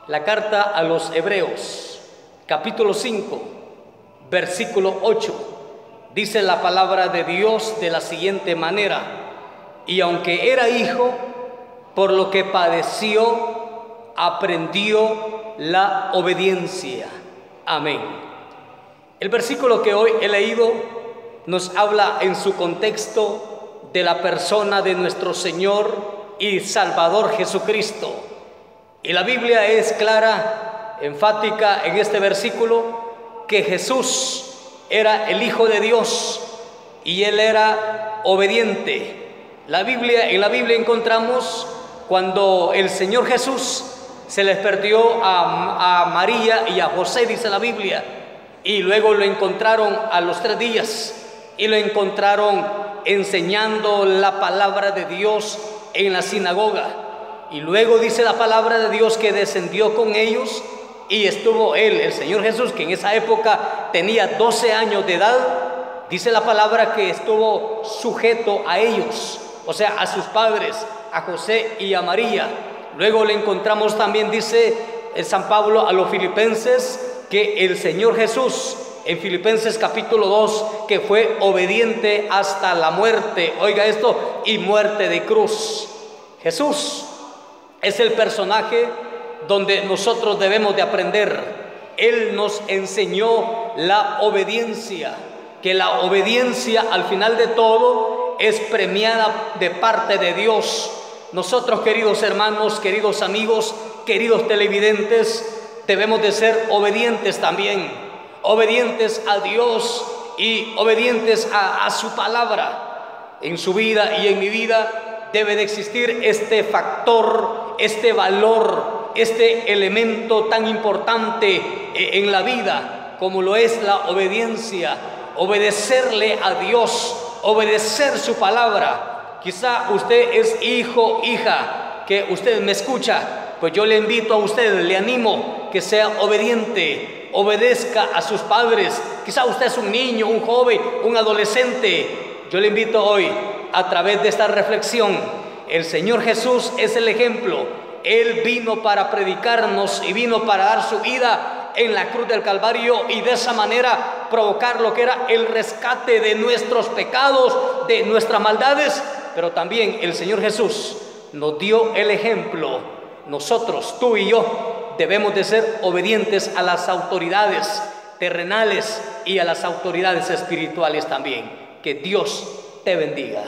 La carta a los Hebreos, capítulo 5, versículo 8. Dice la palabra de Dios de la siguiente manera: y aunque era hijo, por lo que padeció, aprendió la obediencia. Amén. El versículo que hoy he leído nos habla en su contexto de la persona de nuestro Señor y Salvador Jesucristo. Y la Biblia es clara, enfática en este versículo, que Jesús era el Hijo de Dios y Él era obediente. En la Biblia encontramos cuando el Señor Jesús se les perdió a María y a José, dice la Biblia, y luego lo encontraron a los 3 días y lo encontraron enseñando la palabra de Dios en la sinagoga. Y luego dice la palabra de Dios que descendió con ellos y estuvo Él, el Señor Jesús, que en esa época tenía 12 años de edad. Dice la palabra que estuvo sujeto a ellos, o sea, a sus padres, a José y a María. Luego le encontramos también, dice San Pablo a los filipenses, que el Señor Jesús, en Filipenses capítulo 2, que fue obediente hasta la muerte, oiga esto, y muerte de cruz. Jesús es el personaje donde nosotros debemos de aprender. Él nos enseñó la obediencia, que la obediencia al final de todo es premiada de parte de Dios. Nosotros, queridos hermanos, queridos amigos, queridos televidentes, debemos de ser obedientes también, obedientes a Dios y obedientes a su palabra. En su vida y en mi vida debe de existir este factor, este valor, este elemento tan importante en la vida como lo es la obediencia. Obedecerle a Dios, obedecer su palabra. Quizá usted es hijo, hija, que usted me escucha, pues yo le invito a usted, le animo que sea obediente, obedezca a sus padres. Quizá usted es un niño, un joven, un adolescente. Yo le invito hoy, a través de esta reflexión, el Señor Jesús es el ejemplo. Él vino para predicarnos y vino para dar su vida en la cruz del Calvario y de esa manera provocar lo que era el rescate de nuestros pecados, de nuestras maldades. Pero también el Señor Jesús nos dio el ejemplo. Nosotros, tú y yo, debemos de ser obedientes a las autoridades terrenales y a las autoridades espirituales también. Que Dios te bendiga.